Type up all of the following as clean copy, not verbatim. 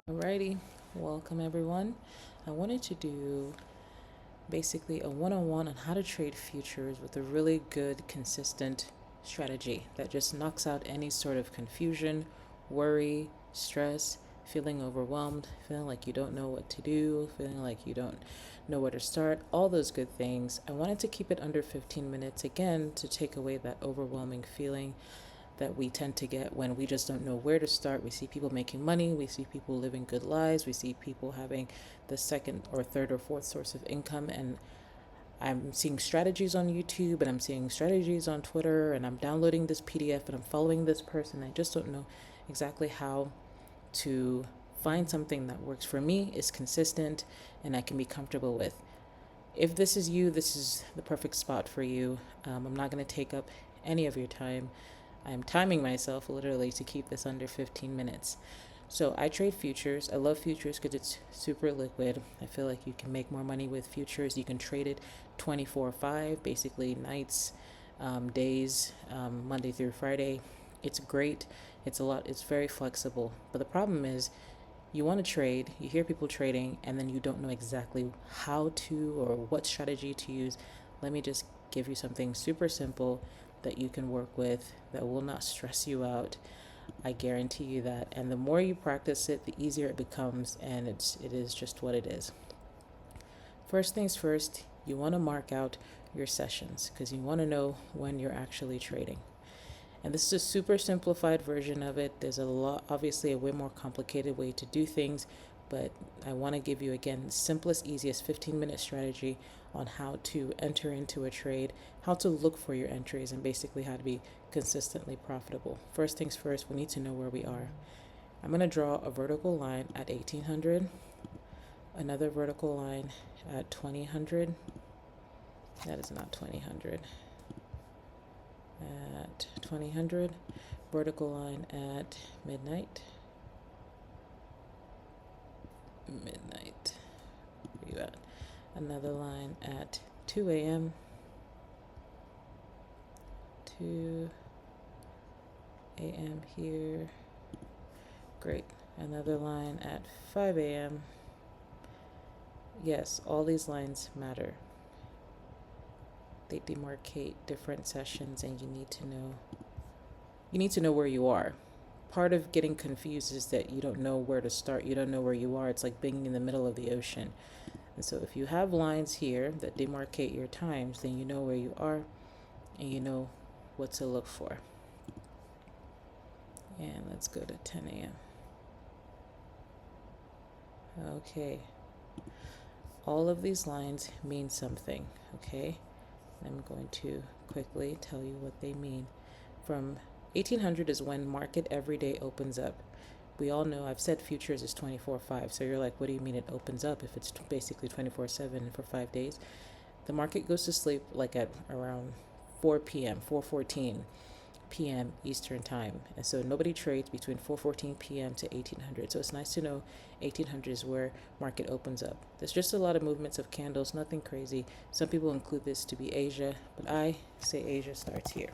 Alrighty, welcome everyone. I wanted to do basically a one-on-one on how to trade futures with a really good, consistent strategy that just knocks out any sort of confusion, worry, stress, feeling overwhelmed, feeling like you don't know what to do, feeling like you don't know where to start, all those good things. I wanted to keep it under 15 minutes again to take away that overwhelming feeling that we tend to get when we just don't know where to start. We see people making money, we see people living good lives, we see people having the second or third or fourth source of income. And I'm seeing strategies on YouTube and I'm seeing strategies on Twitter and I'm downloading this PDF and I'm following this person. I just don't know exactly how to find something that works for me, is consistent, and I can be comfortable with. If this is you, this is the perfect spot for you. I'm not going to take up any of your time. I'm timing myself literally to keep this under 15 minutes. So I trade futures. I love futures because it's super liquid. I feel like you can make more money with futures. You can trade it 24/5, basically nights, days, Monday through Friday. It's great. It's very flexible. But the problem is you want to trade, you hear people trading, and then you don't know exactly how to or what strategy to use. Let me just give you something super simple that you can work with that will not stress you out. I guarantee you that. And the more you practice it, the easier it becomes, and it is just what it is. First things first, you want to mark out your sessions because you want to know when you're actually trading. And this is a super simplified version of it. There's obviously a way more complicated way to do things, but I want to give you again the simplest, easiest 15-minute strategy on how to enter into a trade, how to look for your entries, and basically how to be consistently profitable. First things first, we need to know where we are. I'm going to draw a vertical line at 1800, another vertical line at 2000. That is not 2000. At 2000, vertical line at midnight. Where you at? Another line at 2 a.m. 2 a.m. here. Great. Another line at 5 a.m. Yes, all these lines matter. They demarcate different sessions, and you need to know where you are. Part of getting confused is that you don't know where to start. You don't know where you are. It's like being in the middle of the ocean. And so if you have lines here that demarcate your times, then you know where you are and you know what to look for. And let's go to 10 a.m. Okay. All of these lines mean something, okay? I'm going to quickly tell you what they mean. From 1800 is when market every day opens up. We all know I've said futures is 24/5. So you're like, what do you mean it opens up if it's basically 24/7 for 5 days? The market goes to sleep like at around 4 p.m., 4:14 p.m. Eastern time. And so nobody trades between 4:14 p.m. to 1800. So it's nice to know 1800 is where market opens up. There's just a lot of movements of candles, nothing crazy. Some people include this to be Asia, but I say Asia starts here.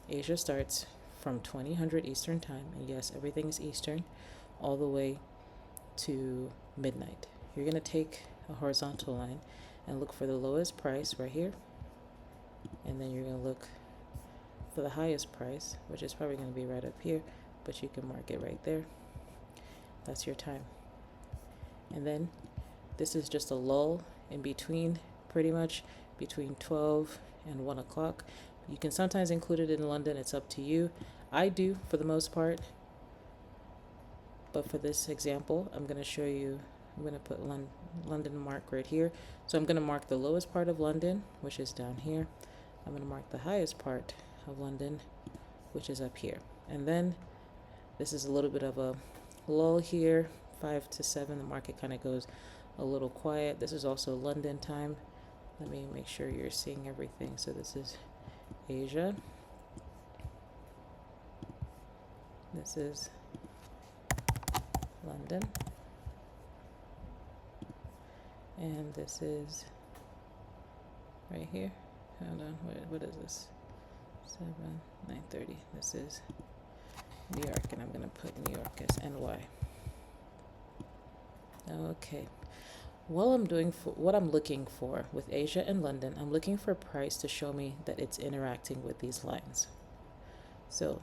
Asia starts from 2000 Eastern time, and yes, everything is Eastern, all the way to midnight. You're going to take a horizontal line and look for the lowest price right here, and then you're going to look for the highest price, which is probably going to be right up here, but you can mark it right there. That's your time. And then this is just a lull in between, pretty much between 12 and 1 o'clock. You can sometimes include it in London. It's up to you. I do for the most part. But for this example, I'm going to show you, I'm going to put London mark right here. So I'm going to mark the lowest part of London, which is down here. I'm going to mark the highest part of London, which is up here. And then this is a little bit of a lull here, 5 to 7. The market kind of goes a little quiet. This is also London time. Let me make sure you're seeing everything. So this is Asia. This is London. And this is right here. Hold on, what is this? 9:30. This is New York, and I'm going to put New York as NY. Okay. While I'm doing for what I'm looking for with Asia and London, I'm looking for price to show me that it's interacting with these lines. So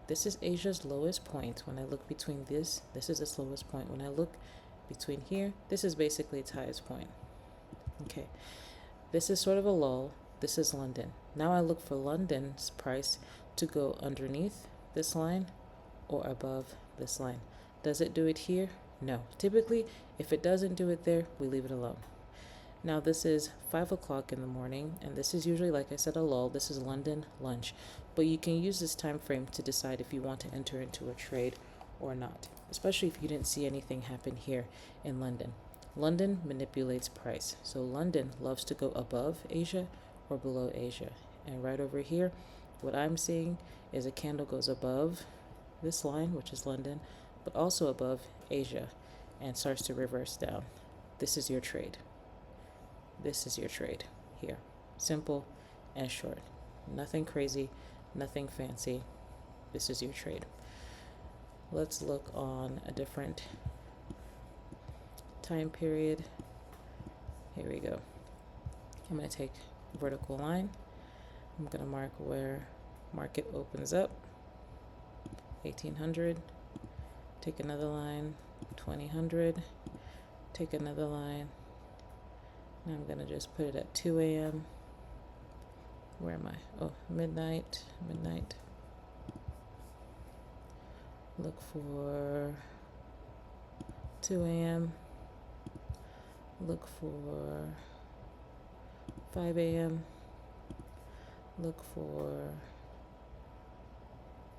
this is Asia's lowest point. When I look between this is its lowest point. When I look between here, this is basically its highest point. Okay, this is sort of a lull. This is London. Now I look for London's price to go underneath this line or above this line. Does it do it here? No. Typically, if it doesn't do it there, we leave it alone. Now this is 5 o'clock in the morning, and this is usually, like I said, a lull. This is London lunch, but you can use this time frame to decide if you want to enter into a trade or not, especially if you didn't see anything happen here in London. London manipulates price, so London loves to go above Asia or below Asia. And right over here, what I'm seeing is a candle goes above this line, which is London, but also above Asia, and starts to reverse down. This is your trade. This is your trade here. Simple and short. Nothing crazy, nothing fancy. This is your trade. Let's look on a different time period. Here we go. I'm going to take a vertical line. I'm going to mark where market opens up, 1800. Take another line, 2000. Take another line. Now I'm going to just put it at 2 a.m. Where am I? Oh, midnight. Look for 2 a.m. Look for 5 a.m. Look for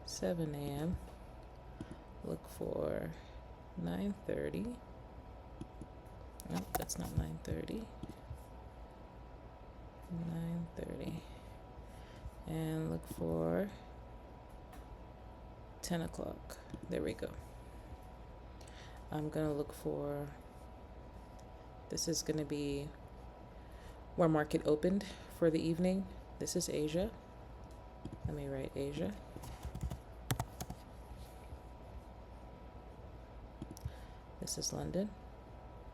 7 a.m. Look for 9:30. Nope, that's not 9:30. 9:30. And look for 10 o'clock. There we go. I'm going to look for, this is going to be where market opened for the evening. This is Asia. Let me write Asia. This is London.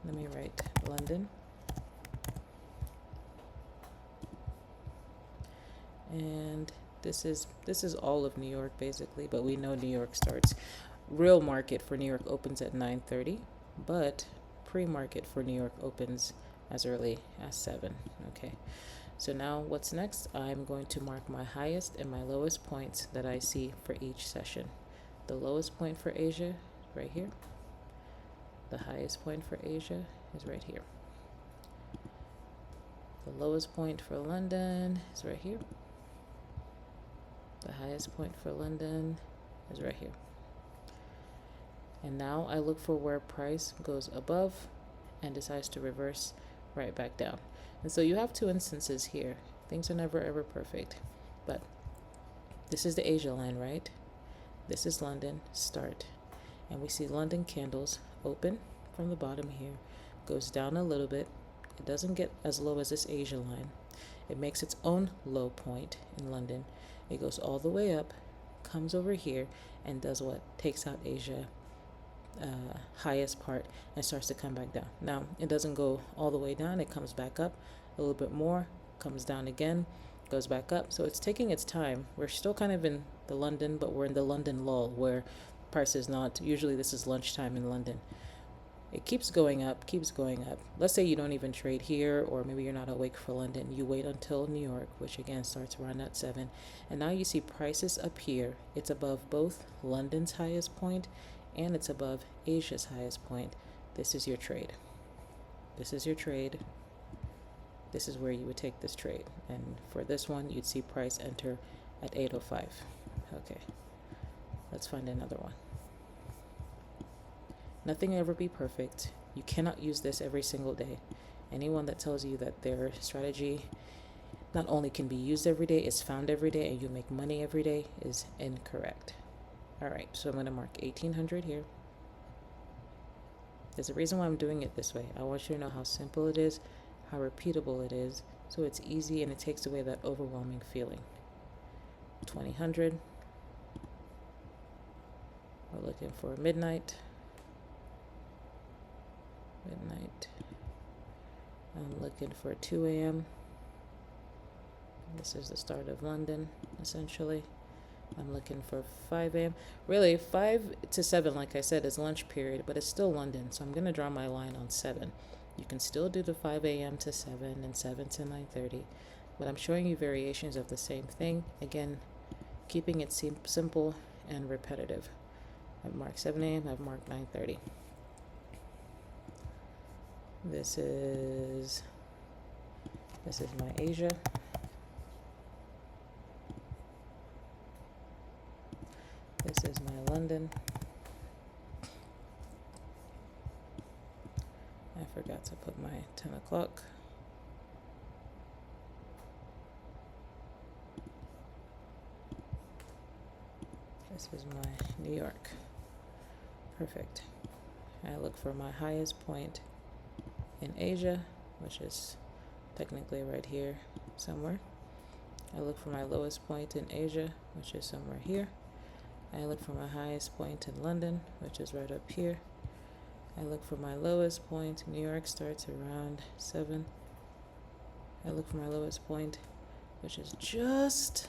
Let me write London. And this is all of New York basically, but we know New York starts. Real market for New York opens at 9:30, but pre-market for New York opens as early as 7. Okay, so now what's next? I'm going to mark my highest and my lowest points that I see for each session. The lowest point for Asia, right here. The highest point for Asia is right here. The lowest point for London is right here. The highest point for London is right here. And now I look for where price goes above and decides to reverse right back down. And so you have two instances here. Things are never ever perfect. But this is the Asia line, right? This is London, start. And we see London candles open from the bottom here, goes down a little bit. It doesn't get as low as this Asia line. It makes its own low point in London. It goes all the way up, comes over here, and does what? Takes out Asia highest part and starts to come back down. Now, it doesn't go all the way down. It comes back up a little bit more, comes down again, goes back up. So it's taking its time. We're still kind of in the London, but we're in the London lull where price is not. Usually this is lunchtime in London. It keeps going up, keeps going up. Let's say you don't even trade here, or maybe you're not awake for London. You wait until New York, which again starts around at 7. And now you see prices up here. It's above both London's highest point and it's above Asia's highest point. This is your trade. This is your trade. This is where you would take this trade. And for this one, you'd see price enter at 8:05. Okay, let's find another one. Nothing will ever be perfect. You cannot use this every single day. Anyone that tells you that their strategy not only can be used every day, it's found every day, and you make money every day is incorrect. All right, so I'm going to mark 1800 here. There's a reason why I'm doing it this way. I want you to know how simple it is, how repeatable it is, so it's easy and it takes away that overwhelming feeling. 2000. We're looking for midnight. midnight. I'm looking for 2 a.m. This is the start of London, essentially. I'm looking for 5 a.m. Really, 5 to 7, like I said, is lunch period, but it's still London, so I'm going to draw my line on 7. You can still do the 5 a.m. to 7 and 7 to 9:30, but I'm showing you variations of the same thing. Again, keeping it simple and repetitive. I've marked 7 a.m., I've marked 9:30. This is my Asia. This is my London. I forgot to put my 10 o'clock. This is my New York. Perfect. I look for my highest point in Asia, which is technically right here somewhere. I look for my lowest point in Asia, which is somewhere here. I look for my highest point in London, which is right up here. I look for my lowest point. New York starts around 7. I look for my lowest point, which is just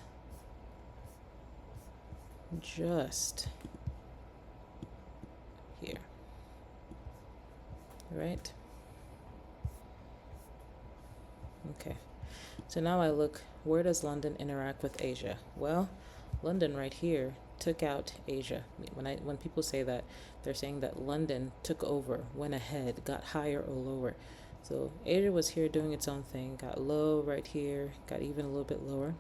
here. Right? Okay. So now I look, where does London interact with Asia? Well, London right here took out Asia. When people say that, they're saying that London took over, went ahead, got higher or lower. So Asia was here doing its own thing, got low right here, got even a little bit lower,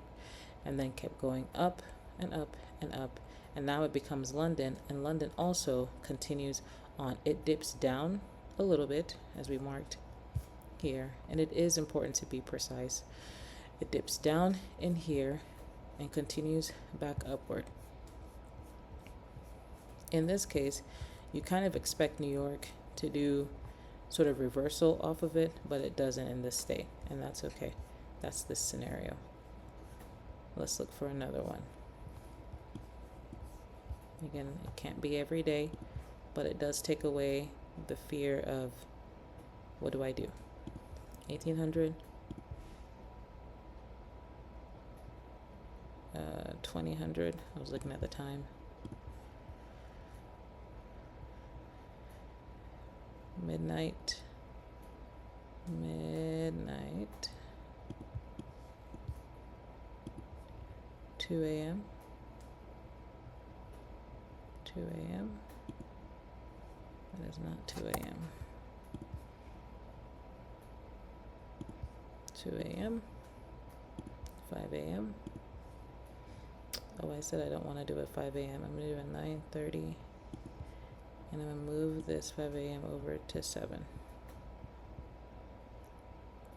and then kept going up and up and up. And now it becomes London, and London also continues on. It dips down a little bit, as we marked here, and it is important to be precise. It dips down in here and continues back upward. In this case, you kind of expect New York to do sort of reversal off of it, but it doesn't in this state, and that's okay. That's this scenario. Let's look for another one. Again, it can't be every day, but it does take away the fear of, what do I do? 1800, 2000. I was looking at the time. Midnight, 2 a.m., 2 a.m., that is not 2 a.m., 2 a.m., 5 a.m. Oh, I said I don't want to do it 5 a.m. I'm going to do it 9:30. And I'm going to move this 5 a.m. over to 7.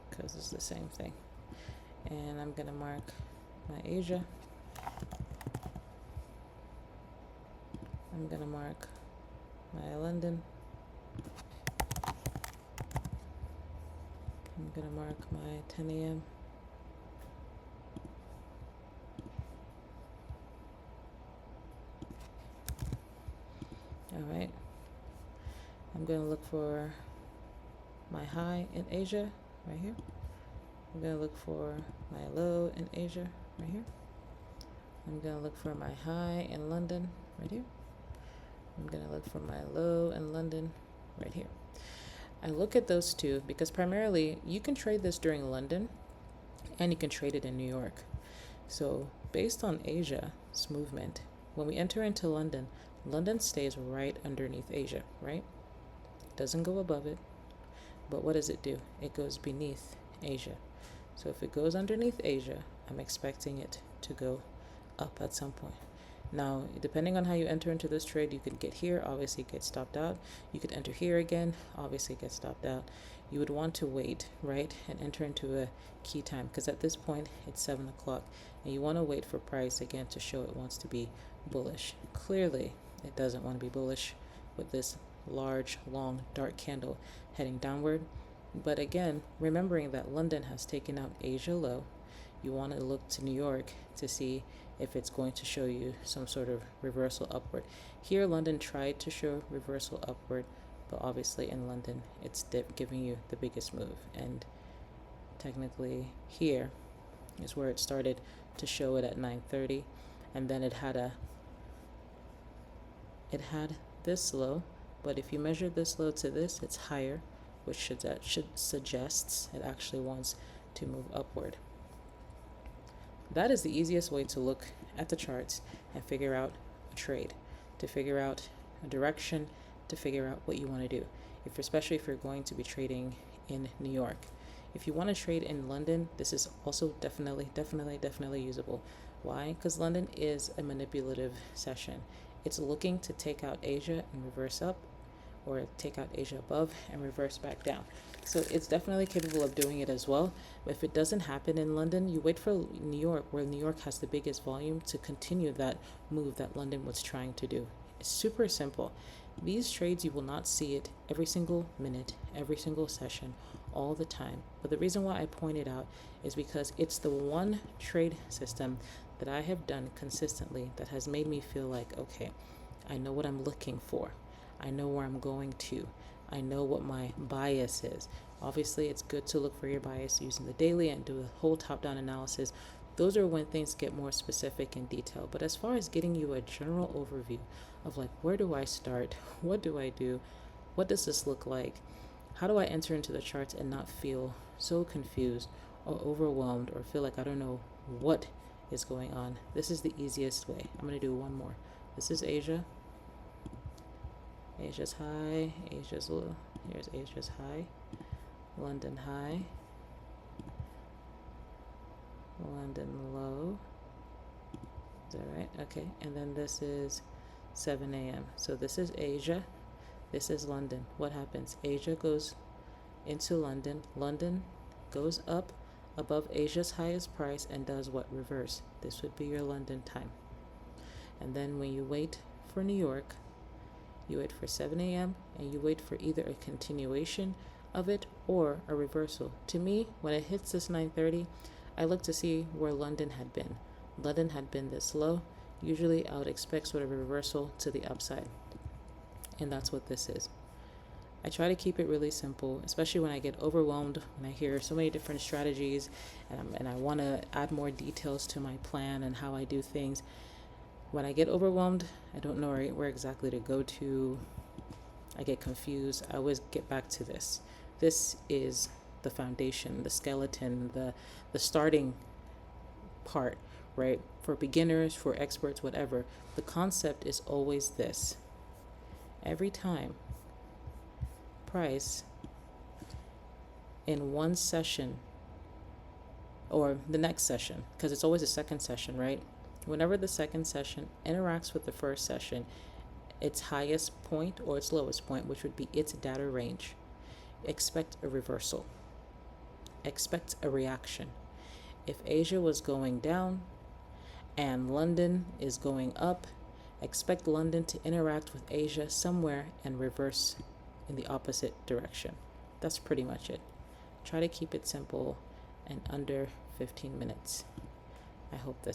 Because it's the same thing. And I'm going to mark my Asia. I'm going to mark my London. I'm going to mark my 10 a.m. All right. I'm going to look for my high in Asia right here. I'm going to look for my low in Asia right here. I'm going to look for my high in London right here. I'm going to look for my low in London right here. I look at those two because primarily you can trade this during London and you can trade it in New York. So based on Asia's movement, when we enter into London, London stays right underneath Asia, right? Doesn't go above it, but what does it do? It goes beneath Asia. So if it goes underneath Asia, I'm expecting it to go up at some point. Now, depending on how you enter into this trade, you could get here, obviously get stopped out. You could enter here again, obviously get stopped out. You would want to wait, right, and enter into a key time because at this point it's 7 o'clock and you want to wait for price again to show it wants to be bullish. Clearly, it doesn't want to be bullish with this large, long, dark candle heading downward. But again, remembering that London has taken out Asia low, you want to look to New York to see if it's going to show you some sort of reversal upward. Here, London tried to show reversal upward, but obviously in London it's giving you the biggest move. And technically here is where it started to show it at 9:30, and then it had this low, but if you measure this low to this, it's higher, which should suggests it actually wants to move upward. That is the easiest way to look at the charts and figure out a trade, to figure out a direction, to figure out what you want to do. Especially if you're going to be trading in New York. If you want to trade in London, this is also definitely usable. Why? Because London is a manipulative session. It's looking to take out Asia and reverse up, or take out Asia above and reverse back down. So it's definitely capable of doing it as well. But if it doesn't happen in London, you wait for New York, where New York has the biggest volume, to continue that move that London was trying to do. It's super simple. These trades, you will not see it every single minute, every single session, all the time. But the reason why I point it out is because it's the one trade system that I have done consistently that has made me feel like, okay, I know what I'm looking for. I know where I'm going to. I know what my bias is. Obviously, it's good to look for your bias using the daily and do a whole top-down analysis. Those are when things get more specific and detailed. But as far as getting you a general overview of like, where do I start? What do I do? What does this look like? How do I enter into the charts and not feel so confused or overwhelmed or feel like I don't know what is going on? This is the easiest way. I'm going to do one more. This is Asia. Asia's high, Asia's low. Here's Asia's high, London high, London low. Is that right? Okay, and then this is 7 a.m. So this is Asia, this is London. What happens? Asia goes into London, London goes up above Asia's highest price and does what? Reverse. This would be your London time. And then when you wait for New York, you wait for 7 a.m. and you wait for either a continuation of it or a reversal. To me, when it hits this 9:30, I look to see where London had been. London had been this low. Usually I would expect sort of a reversal to the upside. And that's what this is. I try to keep it really simple, especially when I get overwhelmed, when I hear so many different strategies and I want to add more details to my plan and how I do things. When I get overwhelmed, I don't know where exactly to go to. I get confused. I always get back to this. This is the foundation, the skeleton, the starting part, right? For beginners, for experts, whatever. The concept is always this. Every time price in one session or the next session, because it's always a second session, right? Whenever the second session interacts with the first session, its highest point or its lowest point, which would be its data range, expect a reversal. Expect a reaction. If Asia was going down and London is going up, expect London to interact with Asia somewhere and reverse in the opposite direction. That's pretty much it. Try to keep it simple and under 15 minutes. I hope this